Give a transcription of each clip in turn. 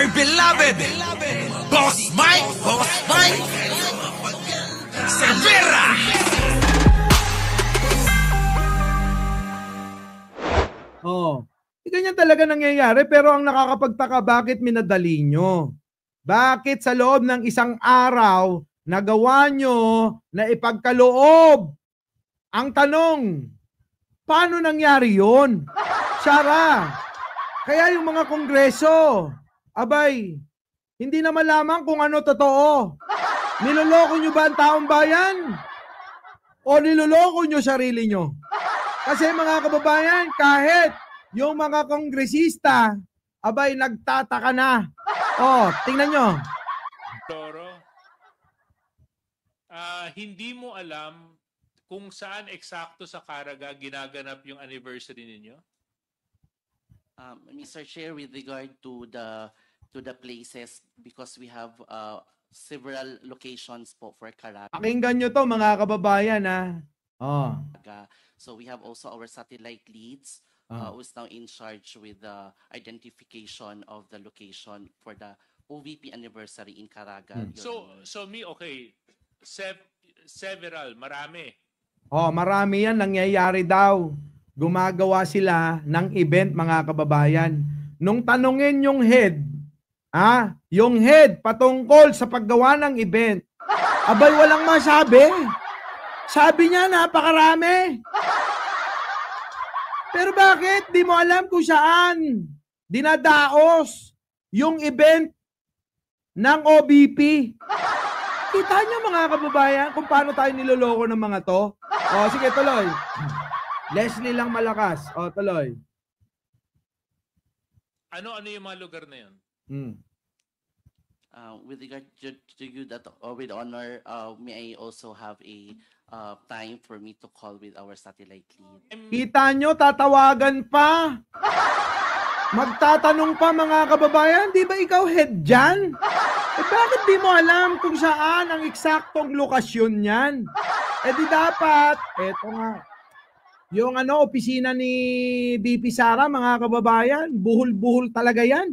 my beloved Boss Mike Cervera. Oh, ganyan talaga nangyayari, pero ang nakakapagtaka, bakit minadali nyo? Bakit sa loob ng isang araw nagawa nyo na ipagkaloob? Ang tanong, paano nangyari yun? Sara, kaya yung mga kongreso, abay, hindi na malaman kung ano totoo. Niloloko nyo ba ang taong bayan? O niloloko nyo sarili nyo? Kasi mga kababayan, kahit yung mga kongresista, abay, nagtataka na. Oh, tingnan nyo. Toro, hindi mo alam kung saan eksakto sa Caraga ginaganap yung anniversary ninyo? Mr. Chair, with regard to the places, because we have several locations po for Caraga. Pakinggan nyo to mga kababayan, ha. Oh. So we have also our satellite leads who is now in charge with the identification of the location for the OVP anniversary in Caraga. Okay, several, marami. Oh, marami yan nangyayari daw. Gumagawa sila ng event, mga kababayan. Nung tanungin yung head, yung head patungkol sa paggawa ng event, abay, walang masabi. Sabi niya, napakarami. Pero bakit? Di mo alam kung saan dinadaos yung event ng OBP. Kita niyo mga kababayan kung paano tayo niloloko ng mga to? O, sige, tuloy. Leslie lang malakas. O, tuloy. Ano yung mga lugar na yun? With regard to you, that with honor, may I also have a time for me to call with our satellite lead? Kita nyo, tatawagan pa. Magtatanong pa mga kababayan, di ba ikaw head dyan? Bakit di mo alam kung saan ang eksaktong lokasyon niyan? Di dapat, eto nga, yung opisina ni BP Sara, mga kababayan, buhol-buhol talaga yan.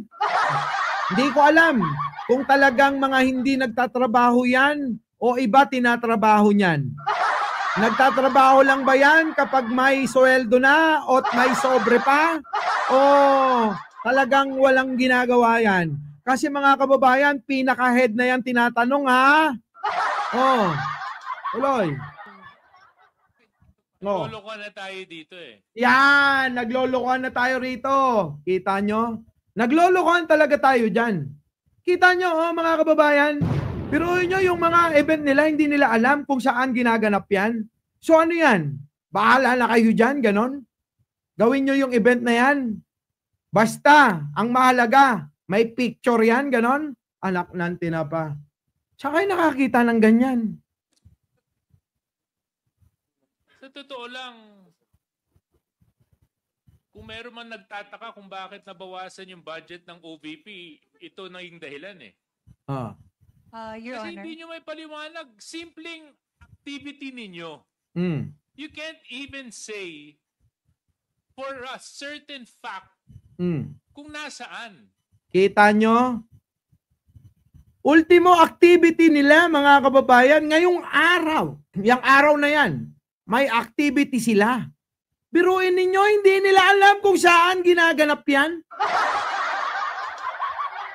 Hindi ko alam kung talagang mga hindi nagtatrabaho yan o iba tinatrabaho niyan. Nagtatrabaho lang ba yan kapag may sweldo na o may sobre pa? O talagang walang ginagawa yan? Kasi mga kababayan, pinaka-head na yan tinatanong, ha? Oh, tuloy. No. Naglolokohan na tayo dito eh. Yan, naglolokohan na tayo rito. Kita nyo? Naglolokohan talaga tayo dyan. Kita nyo, mga kababayan? Pero nyo, yung mga event nila, hindi nila alam kung saan ginaganap yan. So ano yan? Bahala na kayo dyan, ganon? Gawin nyo yung event na yan. Basta, ang mahalaga, may picture yan, ganon? Anak ng tinapa. Saan kayo nakakita ng ganyan? Sa totoo lang, kung meron man nagtataka kung bakit nabawasan yung budget ng OVP, ito na yung dahilan eh. Your Kasi Honor. hindi nyo may paliwanag, simpleng activity ninyo. You can't even say for a certain fact kung nasaan. Kita nyo? Ultimo activity nila, mga kababayan, ngayong araw. Yung araw na yan, may activity sila. Biruin ninyo, hindi nila alam kung saan ginaganap yan.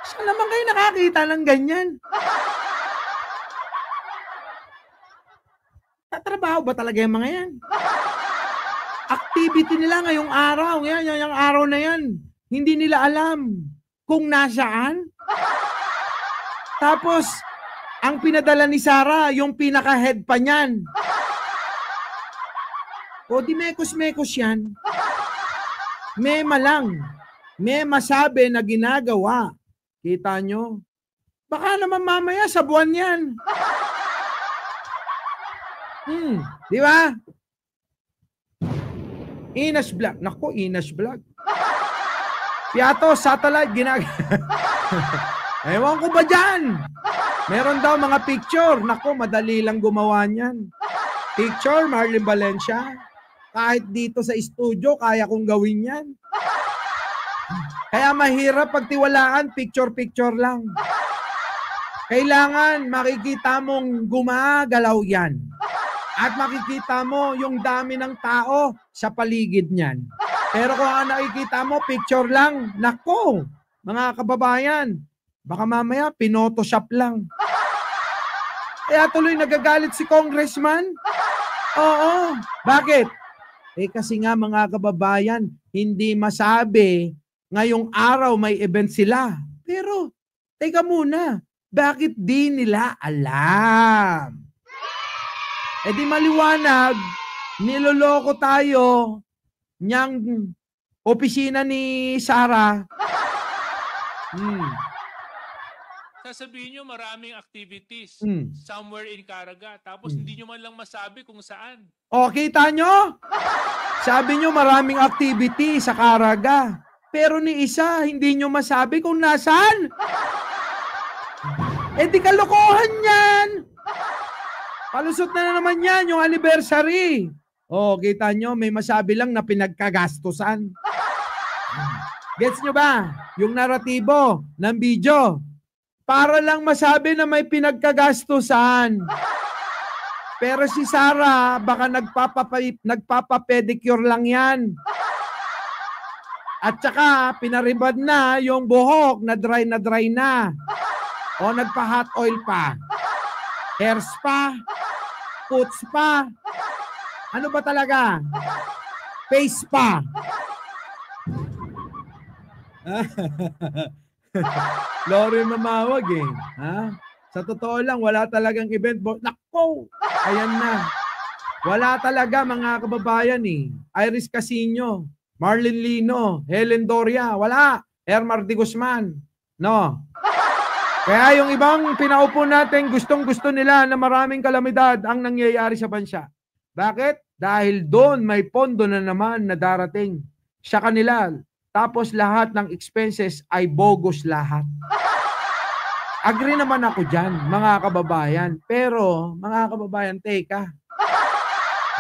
Saan naman kayo nakakita ng ganyan? Tatrabaho ba talaga yung mga yan? Activity nila ngayong araw. Yung araw na yan. Hindi nila alam kung nasaan. Tapos, ang pinadala ni Sara, yung pinaka-head pa niyan. O di mekos-mekos yan. Mema lang. Mema sabi na ginagawa. Kita nyo? Baka naman mamaya sa buwan yan. Di ba? Inas Vlog. Naku, Inas Vlog. Piato, satellite, Ewan ko ba dyan? Meron daw mga picture. Naku, madali lang gumawa niyan. Picture, Marlene Valencia. Kahit dito sa studio, kaya kong gawin yan. Kaya mahirap pagtiwalaan, picture-picture lang. Kailangan makikita mong gumagalaw yan. At makikita mo yung dami ng tao sa paligid niyan. Pero kung ang nakikita mo, picture lang, nako, mga kababayan, baka mamaya pinotoshop lang. Kaya tuloy nagagalit si congressman. Oo. Bakit? Kasi nga mga kababayan, hindi masabi ngayong araw may event sila. Pero, teka muna, bakit di nila alam? Di maliwanag, niloloko tayo niyang opisina ni Sara. Sasabihin nyo maraming activities somewhere in Caraga. Tapos hindi nyo man lang masabi kung saan. O, kita nyo? Sabi nyo maraming activity sa Caraga. Pero ni isa, hindi nyo masabi kung nasaan. Di kalokohan yan. Palusot na naman yan, yung anniversary. O, kita nyo, may masabi lang na pinagkagastusan. Gets nyo ba? Yung naratibo ng video. Para lang masabi na may pinagkagastusan. Pero si Sara, baka nagpapapedicure lang yan. At saka, pinaribad na yung buhok na dry na. O nagpa-hot oil pa. Hair spa. Foot spa. Ano ba talaga? Face spa. Lori mamawag eh. Ha? Sa totoo lang, wala talagang event. Nako! Ayan na. Wala talaga mga kababayan eh. Iris Casino, Marlene Lino, Helen Doria, wala. Hermar de Guzman. No. Kaya yung ibang pinaupo natin, gustong-gusto nila na maraming kalamidad ang nangyayari sa bansa. Bakit? Dahil doon may pondo na naman na darating sa kanila. Tapos lahat ng expenses ay bogus lahat. Agree naman ako dyan, mga kababayan. Pero, mga kababayan, teka.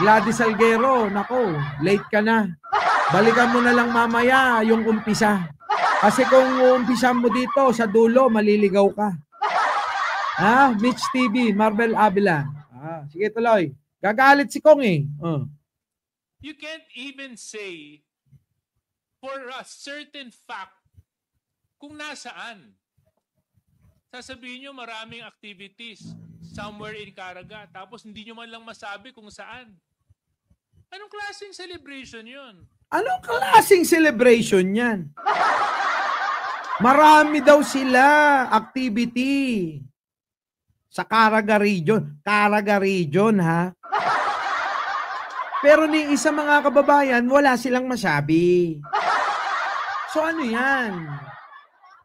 Gladys Salguero, nako, late ka na. Balikan mo na lang mamaya yung umpisa. Kasi kung umpisan mo dito, sa dulo, maliligaw ka. Ha? Mitch TV, Marvel Avila. Sige tuloy. Gagalit si Kong eh. You can't even say for a certain fact kung nasaan. Sasabihin nyo maraming activities somewhere in Caraga. Tapos hindi nyo man lang masabi kung saan. Anong klaseng celebration yun? Anong klaseng celebration yan? Marami daw sila activity sa Caraga Region. Caraga Region, ha? Pero ni isa mga kababayan, wala silang masabi. So ano yan?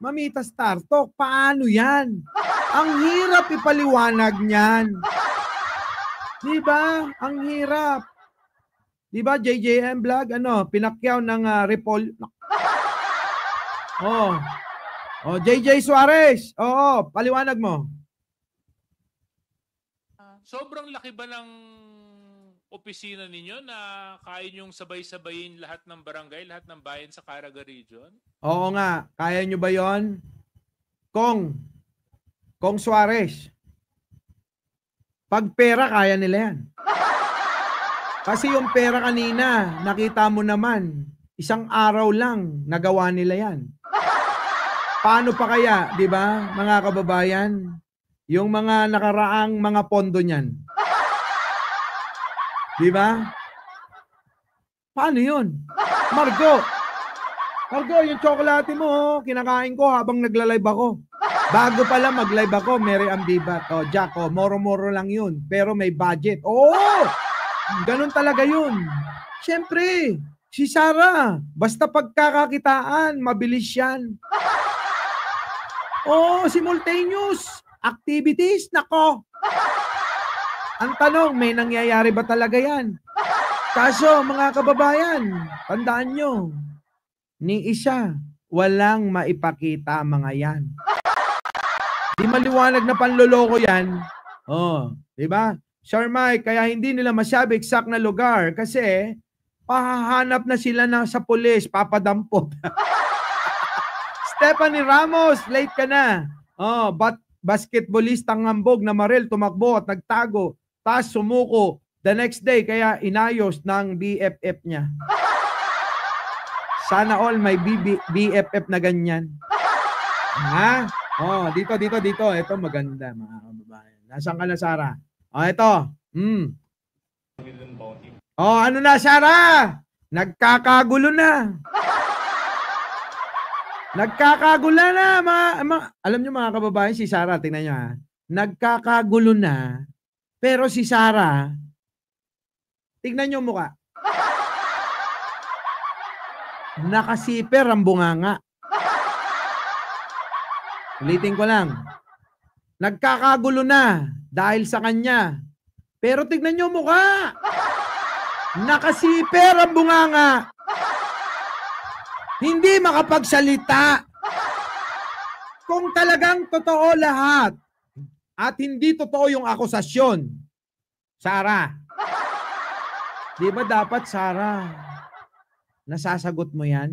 Mamita Star Talk, paano yan? Ang hirap ipaliwanag niyan. Diba? Ang hirap. Diba, JJM Vlog, pinakyaw ng Repol. JJ Suarez. Paliwanag mo. Sobrang laki ba ng opisina ninyo na kaya nyong sabay-sabayin lahat ng barangay, lahat ng bayan sa Caraga Region? Oo nga. Kaya nyo ba yon? Kong Suarez. Pag pera, kaya nila yan. Kasi yung pera kanina, nakita mo naman, isang araw lang nagawa nila yan. Paano pa kaya, di ba, mga kababayan, yung mga nakaraang mga pondo niyan? Di ba? Paano yun? Margo, yung tsokolate mo, kinakain ko habang nagla-live ako. Bago pala mag-live ako, Mary Amdibat. Jack, moro-moro lang yun. Pero may budget. Ganun talaga yun. Siyempre, si Sara, basta pagkakakitaan, mabilis yan. Simultaneous activities, nako. Ang tanong, may nangyayari ba talaga yan? Kaso, mga kababayan, tandaan nyo, ni isa, walang maipakita mga yan. Di maliwanag na panloloko yan. Diba? Sir Mike, kaya hindi nila masabi exact na lugar kasi pahahanap na sila sa pulis, papadampot. Stephanie Ramos, late ka na. Oh, basketballistang hambog na Marel tumakbo at nagtago. Tapos sumuko the next day kaya inayos ng BFF niya. Sana all may BFF na ganyan. Ha? Oh, dito. Ito maganda, mga kababayan. Nasaan ka na, Sarah? Oh, ito. Oh, ano na, Sarah? Nagkakagulo na. Nagkakagulo na, alam niyo mga kababayan, si Sarah, tingnan niyo ha. Nagkakagulo na, pero si Sarah, tingnan niyo mukha. Nakasiper ang bunganga. Ulitin ko lang. Nagkakagulo na dahil sa kanya. Pero tignan niyo mukha. Nakasiper ang bunganga. Hindi makapagsalita. Kung talagang totoo lahat at hindi totoo yung akusasyon, Sarah, di ba dapat, Sarah, nasasagot mo yan?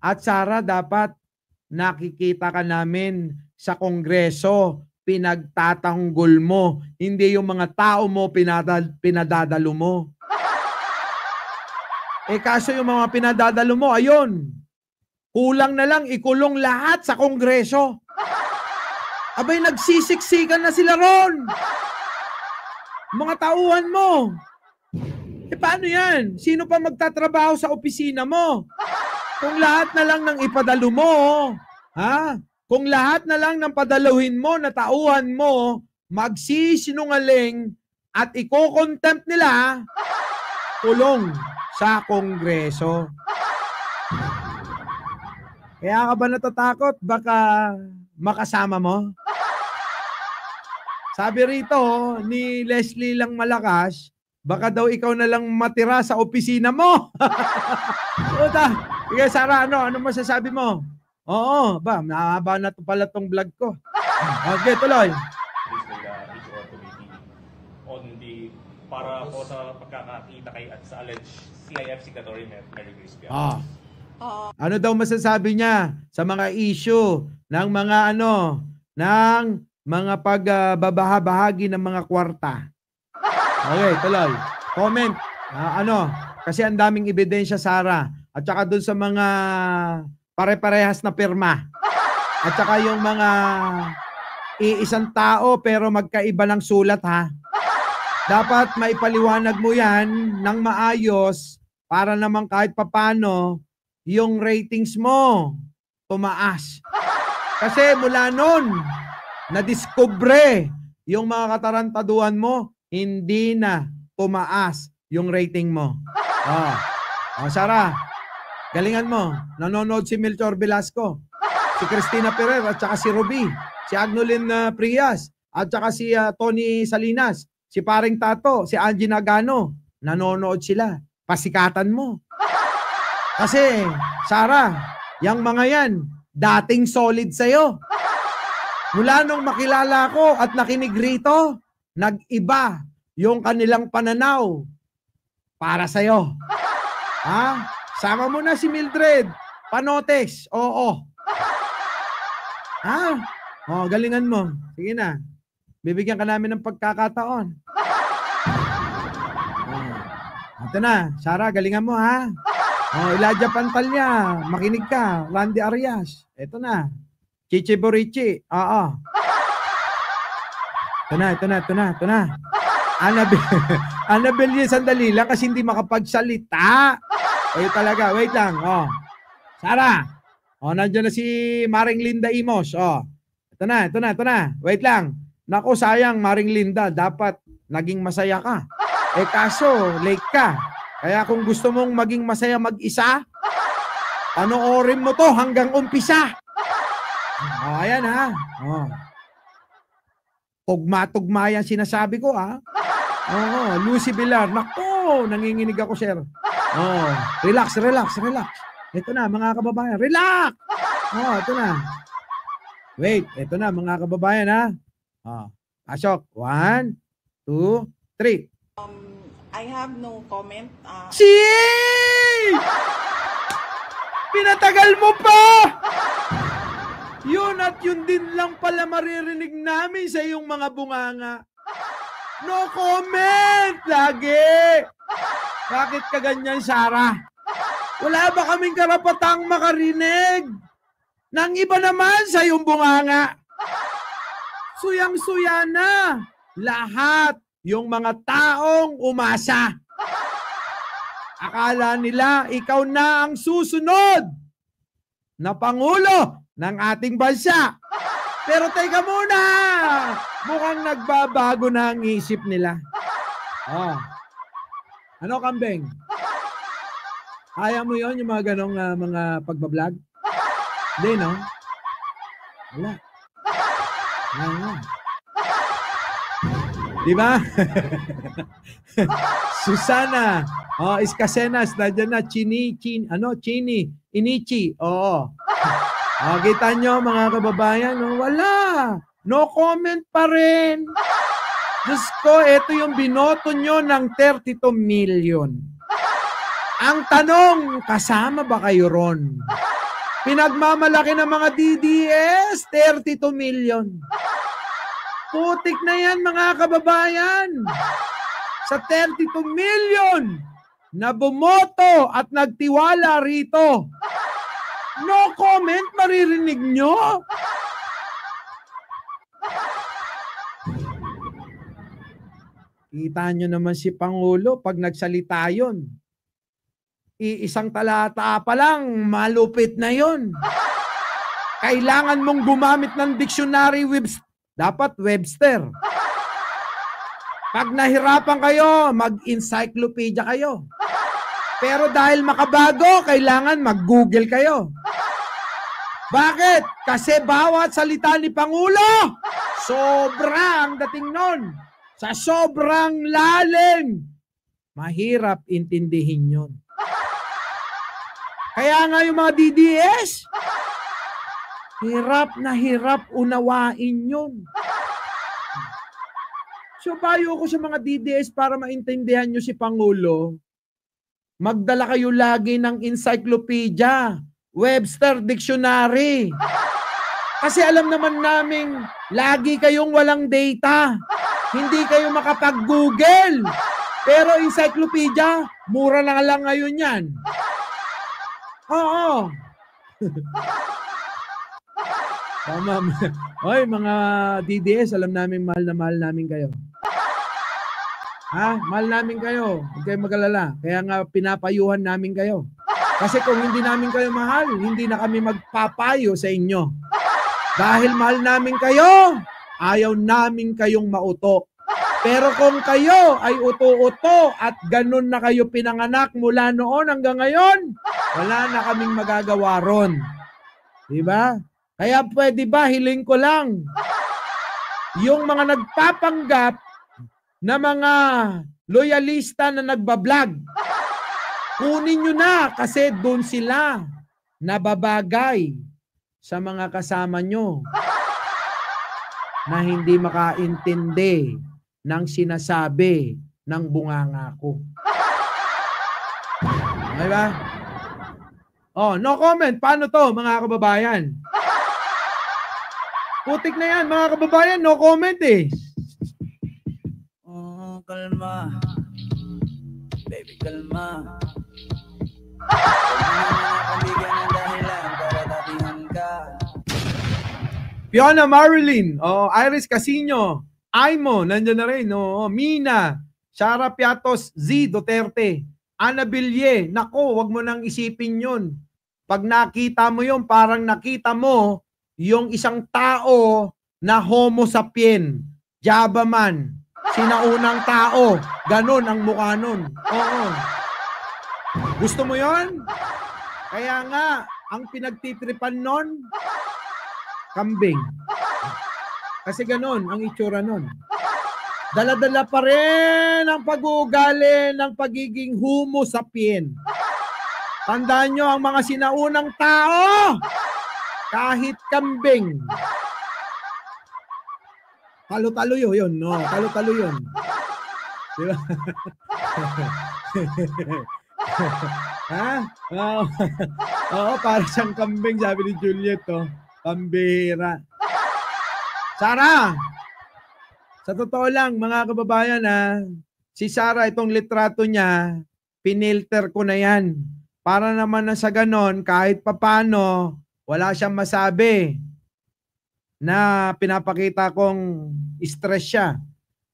At Sarah, dapat nakikita ka namin sa Kongreso, pinagtatanggol mo, hindi yung mga tao mo pinadadalo mo. Eh kaso yung mga pinadadalo mo, ayun, kulang na lang ikulong lahat sa Kongreso. Abay, nagsisiksikan na sila ron. Mga tauhan mo. Eh paano yan? Sino pa magtatrabaho sa opisina mo? Kung lahat na lang ng ipadalo mo, ha? Kung lahat na lang ng padaluhin mo na tauhan mo, magsisinungaling at iko-contempt nila, kulong sa Kongreso. Kaya ka ba natatakot? Baka makasama mo? Sabi rito ni Leslie lang malakas, baka daw ikaw na lang matira sa opisina mo. Uta, ikaw Sarah, ano masasabi mo? Oo, mahaba na to pala tong vlog ko. Okay, tuloy. On the para po sa pagkakakita kay at sa alleged CIF signatory Mary Grace Pianos. Ano daw masasabi niya sa mga issue ng mga ng mga pagbabahabahagi ng mga kwarta? Okay, tuloy. Comment. Kasi ang daming ebidensya, Sarah. At saka dun sa mga pare-parehas na pirma. At saka yung mga iisang tao pero magkaiba ng sulat, ha? Dapat maipaliwanag mo yan ng maayos para naman kahit papano yung ratings mo tumaas. Kasi mula nun, nadiskubre yung mga katarantaduhan mo, hindi na tumaas yung rating mo. Sarah, galingan mo. Nanonood si Melchor Velasco, si Cristina Ferrer, at saka si Ruby, si Agnolin Prias, at saka si Tony Salinas, si Paring Tato, si Angie Nagano. Nanonood sila. Pasikatan mo. Kasi, Sarah, yung mga yan, dating solid sa'yo. Mula nung makilala ko at nakinig rito, nag-iba yung kanilang pananaw para sa'yo. Ha? Sama mo na si Mildred Panotes. Oo. Ha? Galingan mo. Sige na. Bibigyan ka namin ng pagkakataon. Ito na. Sarah, galingan mo, ha? Elijah Pantalya. Makinig ka. Randy Arias. Ito na. Chichi Borichi. Oo. Ito na. Annabelle yun, sandali lang kasi hindi makapagsalita. Ayun talaga. Wait lang. Sarah. Nandiyan na si Maring Linda Imos. Ito na. Wait lang. Naku, sayang, Maring Linda. Dapat naging masaya ka. Kaso, late ka. Kaya kung gusto mong maging masaya mag-isa, panoorin mo to hanggang umpisa. Ayan, ha. Tugma-tugma yan sinasabi ko, ha. Lucy Villar. Naku, nanginginig ako, sir. Relax. Ito na, mga kababayan. Relax! Ito na. Wait, ito na, mga kababayan, ha. Pasok. 1, 2, 3. I have no comment. Pinatagal mo pa! yun at yun din lang pala maririnig namin sa iyong mga bunganga. No comment! Lagi! Bakit ka ganyan, Sarah? Wala ba kaming karapatang makarinig ng iba naman sa iyong bunganga? Suyang-suya na lahat yung mga taong umasa. Akala nila ikaw na ang susunod na Pangulo ng ating bansa. Pero teka muna, mukhang nagbabago na ang isip nila. Oh. Ano, Kambing? Kaya mo yon yung mga ganong mga pagbablog? Hindi, no? Wala. Wala. Di ba? Susana, Escasenas, nandiyan na, Chini, Inichi, oo. Kita nyo mga kababayan, wala. No comment pa rin. Diyos ko, ito yung binoto nyo ng 32 million. Ang tanong, kasama ba kayo ron? Pinagmamalaki ng mga DDS, 32 million. Putik na yan mga kababayan. Sa 32 million na bumoto at nagtiwala rito. No comment, maririnig nyo? Kita nyo naman si Pangulo pag nagsalita yun. Isang talata pa lang, malupit na yun. Kailangan mong gumamit ng dictionary, dapat Webster. Pag nahirapan kayo, mag-encyclopedia kayo. Pero dahil makabago, kailangan mag-Google kayo. Bakit? Kasi bawat salita ni Pangulo, sobrang dating nun. Sa sobrang lalim. Mahirap intindihin yun. Kaya nga yung mga DDS, hirap na hirap unawain yun. So payo ko sa mga DDS para maintindihan nyo si Pangulo, magdala kayo lagi ng encyclopedia, Webster Dictionary. Kasi alam naman namin, lagi kayong walang data. Hindi kayo makapag-Google. Pero encyclopedia, mura na lang ngayon yan. Oo. Tama. Oy, mga DDS, alam namin mahal na mahal namin kayo. Ha? Mahal namin kayo. Huwag kayong mag-alala. Kaya nga pinapayuhan namin kayo. Kasi kung hindi namin kayo mahal, hindi na kami magpapayo sa inyo. Dahil mahal namin kayo, ayaw namin kayong mauto. Pero kung kayo ay uto-uto at ganun na kayo pinanganak mula noon hanggang ngayon, wala na kaming magagawa ron. Diba? Kaya pwede ba, hiling ko lang, yung mga nagpapanggap na mga loyalista na nagbablog, kunin nyo na kasi doon sila nababagay sa mga kasama nyo na hindi makaintindi ng sinasabi ng bunganga ko. Okay ba? Oh, no comment. Paano to, mga kababayan? Putik na yan, mga kababayan. No comment eh. Oh, kalma. Baby, kalma. Pabigyan ng dahilan para tabihan ka. Fiona Marilyn, Iris Casino, Aimo, nandiyan na rin, Mina, Shara Piatos, Z Duterte, Ana Bilye, nako, wag mo nang isipin yun. Pag nakita mo yun, parang nakita mo yung isang tao na homo sapien, Java man, sinaunang tao, ganun ang mukha nun. Oo. Gusto mo yun? Kaya nga, ang pinagtitripan nun, kambing. Kasi ganun ang itsura nun. Dala-dala pa rin ang pag-uugali ng pagiging homo sapien. Tandaan nyo ang mga sinaunang tao, kahit kambing. Talo-talo yun, no? Talo-talo yun. Diba? Ha? Oo, para siyang kambing, sabi ni Juliet, oh. Pambihira. Sara, sa totoo lang, mga kababayan, si Sara, itong litrato niya, pinilter ko na yan. Para naman na sa ganon, kahit papano, wala siyang masabi na pinapakita kong stress siya.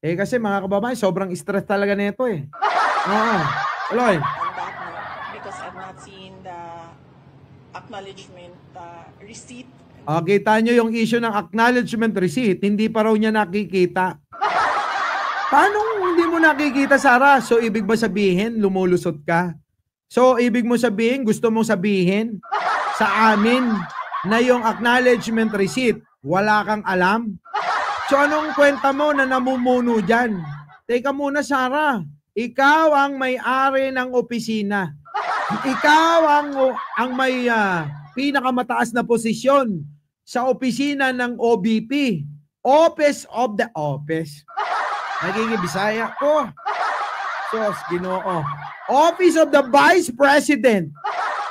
Kasi mga kababayan, sobrang stress talaga nito Oo. Aloy. on that note because I've not seen the acknowledgement receipt. Kita nyo yung issue ng acknowledgement receipt, hindi pa raw niya nakikita. Paano hindi mo nakikita, Sara? So, ibig ba sabihin, lumulusot ka? So, ibig mo sabihin, gusto mong sabihin sa amin na yung acknowledgement receipt, wala kang alam? So, anong kwenta mo na namumuno dyan? Teka muna, Sara. Ikaw ang may-ari ng opisina. Ikaw ang may pinakamataas na posisyon sa opisina ng OBP. Office of the Office. Nagigibisaya ko. Sos, Ginoo. Office of the Vice President.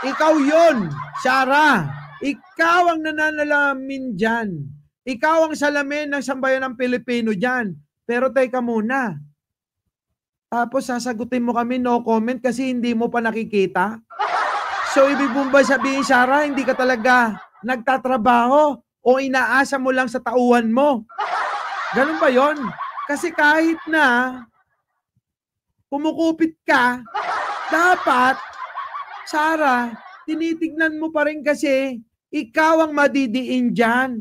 Ikaw yun, Sara. Ikaw ang nananalamin dyan. Ikaw ang salamin ng sambayan ng Pilipino dyan. Pero teka muna. Tapos sasagutin mo kami no comment kasi hindi mo pa nakikita. So ibig mo ba sabihin, Sara, hindi ka talaga nagtatrabaho o inaasa mo lang sa tauhan mo? Ganun ba yon? Kasi kahit na kumukupit ka, dapat, Sara, tinitignan mo pa rin kasi ikaw ang madidiin dyan.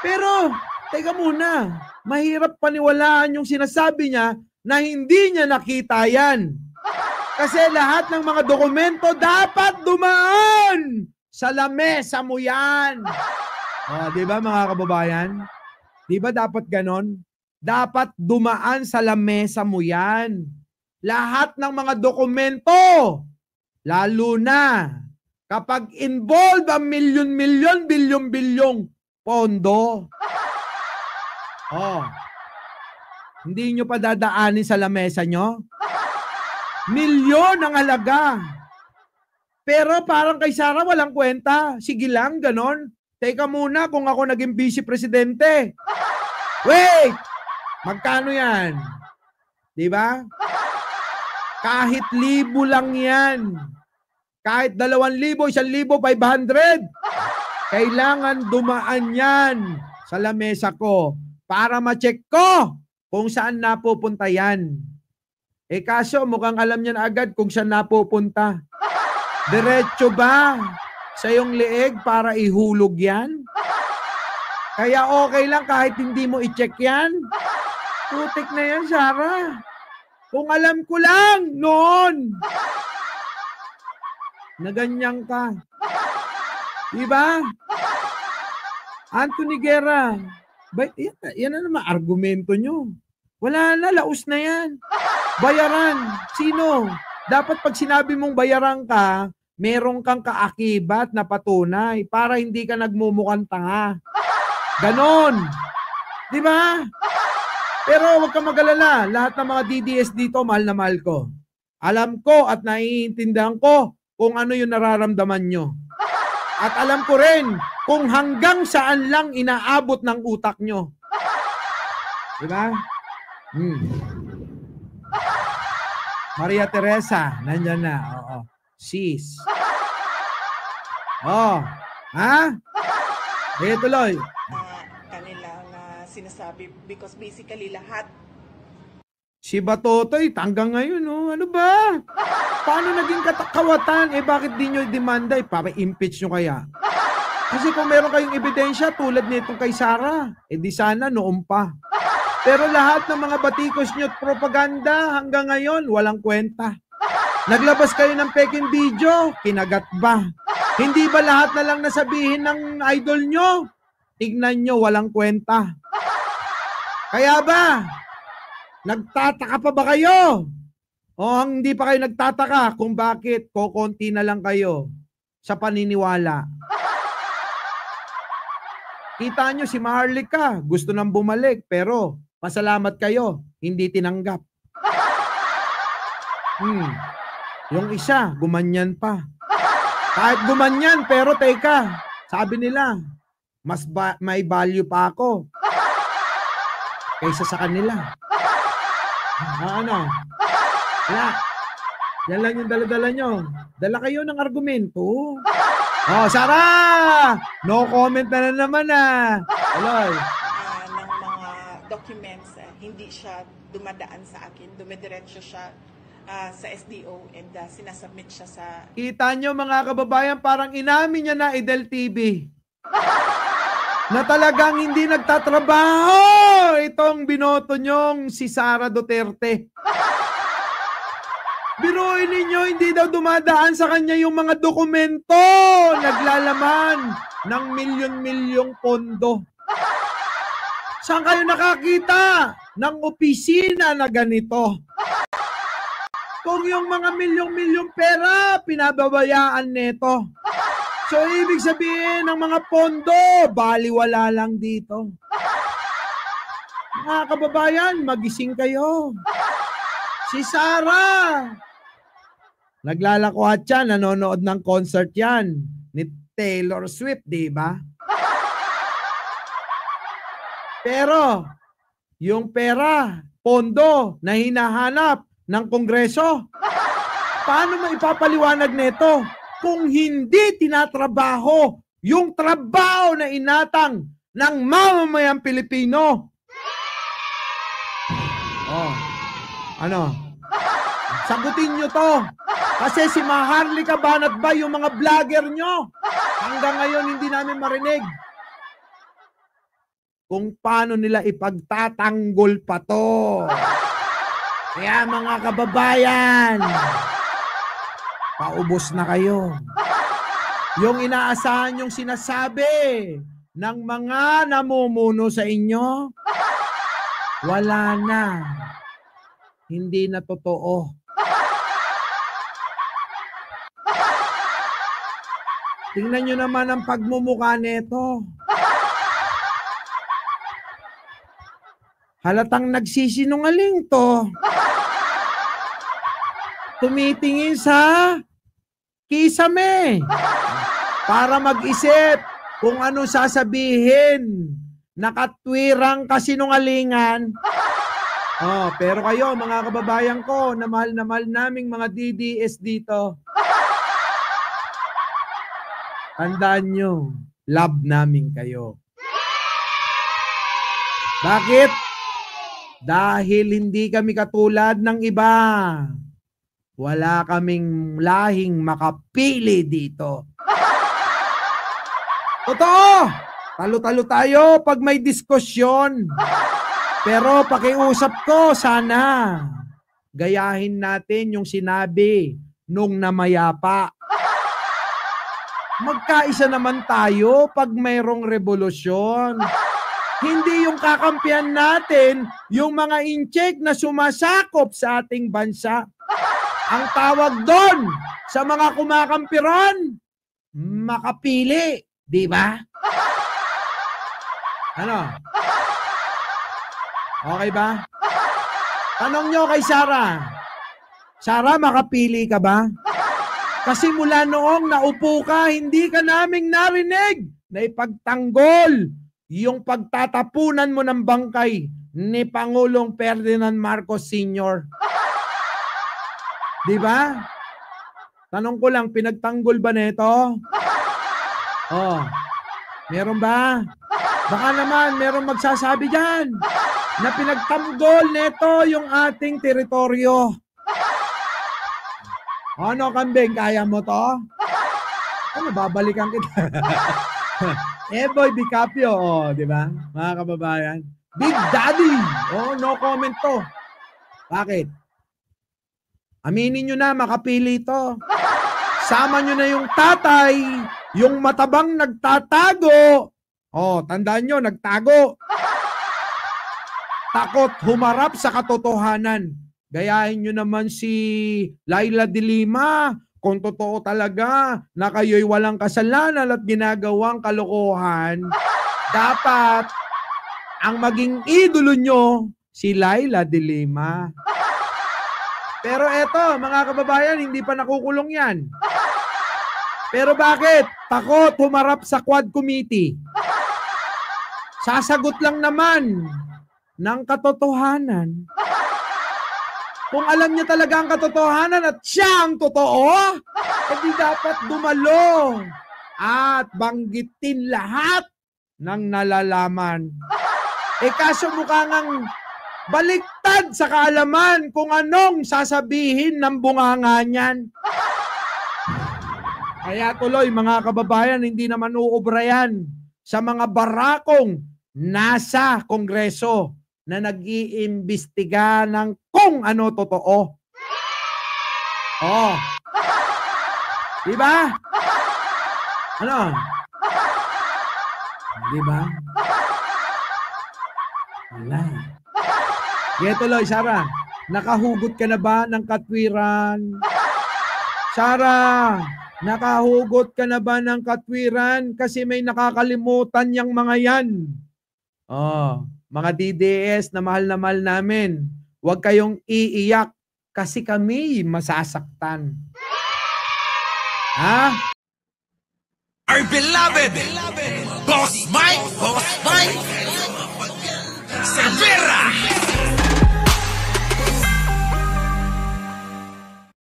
Pero, teka muna, mahirap paniwalaan yung sinasabi niya na hindi niya nakita yan. Kasi lahat ng mga dokumento dapat dumaan sa lamesa mo yan. Di ba mga kababayan? Di ba dapat ganon? Dapat dumaan sa lamesa mo yan. Lahat ng mga dokumento, lalo na kapag involved ang milyon-milyon, bilyong-bilyong pondo. Hindi nyo pa dadaanin sa lamesa nyo? Milyon ang halaga. Pero parang kay Sara walang kwenta. Sige lang, ganon. Teka muna kung ako naging vice presidente. Wait! Magkano yan? Diba? Kahit 1,000 lang yan. Kahit 2,000, 1,500. Kailangan dumaan yan sa lamesa ko para ma-check ko kung saan napupunta yan. Kaso mukhang alam niya na agad kung saan napupunta. Diretso ba sa iyong leeg para ihulog yan? Kaya okay lang kahit hindi mo i-check yan. Putik na yan, Sara. Kung alam ko lang noon na ganyan ka. Diba? Anthony Guerra, yan na naman argumento nyo. Wala na, laos na yan. Bayaran. Sino? Dapat pag sinabi mong bayaran ka, meron kang kaakibat na patunay para hindi ka nagmumukhang tanga. Ganon. Di ba? Pero huwag ka mag-alala. Lahat ng mga DDS dito, mahal na mahal ko. Alam ko at naiintindihan ko kung ano yung nararamdaman nyo. At alam ko rin kung hanggang saan lang inaabot ng utak nyo. Di ba? Maria Teresa, nandyan na. Oo. Sis. Ha? Tuloy. Kanilang sinasabi because basically lahat Si Batotoy, hanggang ngayon, ano ba? Paano naging kawatan? Bakit di nyo demanda? Papa-impeach nyo kaya? Kasi kung meron kayong ebidensya tulad nitong kay Sara, di sana noon pa. Pero lahat ng mga batikos nyo at propaganda hanggang ngayon, walang kwenta. Naglabas kayo ng peking video, kinagat ba? Hindi ba lahat na lang nasabihin ng idol nyo? Tignan nyo, walang kwenta. Kaya ba? Nagtataka pa ba kayo? O hindi pa kayo nagtataka kung bakit kokonti na lang kayo sa paniniwala? Kita nyo si Maharlika, gusto nang bumalik pero pasalamat kayo, hindi tinanggap. Yung isa, gumanyan pa. Kahit gumanyan pero teka, Sabi nila, may value pa ako kaysa sa kanila. Ano? Wala. Yan lang yung dala-dala nyo. Dala kayo ng argumento. Oh, Sara! No comment na naman Aloy. Ng mga documents, hindi siya dumadaan sa akin. Dumidiretso siya sa SDO and sinasubmit siya sa... Kita nyo mga kababayan, parang inamin niya na Idel TV. Na talagang hindi nagtatrabaho itong binoto nyong si Sara Duterte. Biruin ninyo, hindi daw dumadaan sa kanya yung mga dokumento. Naglalaman ng milyon-milyong pondo. Saan kayo nakakita ng opisina na ganito? Kung yung mga milyong-milyong pera, pinababayaan nito. So, ibig sabihin ng mga pondo, baliwala lang dito. Mga kababayan, magising kayo. Si Sara, naglalakuhat yan, nanonood ng concert yan ni Taylor Swift, di ba? Pero, yung pera, pondo na hinahanap ng Kongreso, paano maipapaliwanag nito kung hindi tinatrabaho yung trabaho na inatang ng mamamayang Pilipino? Oh, ano? Sagutin nyo to. Kasi si Maharlika Banat ba yung mga vlogger nyo? Hanggang ngayon hindi namin marinig kung paano nila ipagtatanggol pa to. Kaya mga kababayan, paubos na kayo. Yung inaasahan yung sinasabi ng mga namumuno sa inyo, wala na. Hindi na totoo. Tingnan nyo naman ang pagmumukha nito. Halatang nagsisinungaling to. Tumitingin sa kisame para mag-isip kung ano sasabihin. Nakatwirang kasinungalingan. Oh, pero kayo mga kababayan ko, na mahal naming mga DDS dito. Tandaan nyo, love namin kayo. Bakit? Dahil hindi kami katulad ng iba. Wala kaming lahing makapili dito. Totoo! Talo-talo tayo pag may diskusyon. Pero pakiusap ko, sana gayahin natin yung sinabi nung namayapa. Magkaisa naman tayo pag mayroong revolusyon. Hindi yung kakampihan natin yung mga incheck na sumasakop sa ating bansa. Ang tawag doon sa mga kumakampiron, makapili. Di ba? Ano? Okay ba? Tanong nyo kay Sara. Sara, makapili ka ba? Kasi mula noong naupo ka, hindi ka naming narinig na ipagtanggol yung pagtatapunan mo ng bangkay ni Pangulong Ferdinand Marcos Sr. Di ba? Tanong ko lang, pinagtanggol ba nito? Oh, meron ba? Baka naman meron magsasabi dyan na pinagtanggol nito yung ating teritoryo. Ano, kambing, kaya mo to? Ano, babalikan kita. Boy Bicapio, oh, di ba? Mga kababayan. Big Daddy. Oh, no comment to. Bakit? Aminin nyo na, makapili to. Sama nyo na yung tatay, yung matabang nagtatago. Oh, tandaan nyo, nagtago. Takot humarap sa katotohanan. Gayahin nyo naman si Laila de Lima. Kung totoo talaga na kayo'y walang kasalanan at ginagawang kalokohan, dapat ang maging idolo nyo si Laila de Lima. Pero eto, mga kababayan, hindi pa nakukulong yan. Pero bakit? Takot humarap sa Quad Committee. Sasagot lang naman ng katotohanan. Kung alam niya talaga ang katotohanan at siya ang totoo, hindi dapat dumalo at banggitin lahat ng nalalaman. Kaso mukha ngang baliktad sa kaalaman kung anong sasabihin ng bunganga niyan. Kaya tuloy mga kababayan, hindi naman uubra yan sa mga barakong nasa Kongreso na nag-iimbestiga ng kung ano totoo. Oh. Diba? Ano? Diba? Wala. Kaya tuloy, Sarah. Nakahugot ka na ba ng katwiran? Sarah, nakahugot ka na ba ng katwiran? Kasi may nakakalimutan yang mga yan. Oh, mga DDS na mahal namin. Huwag kayong iiyak kasi kami masasaktan. Ha? Our beloved Boss Mike! Boss Mike!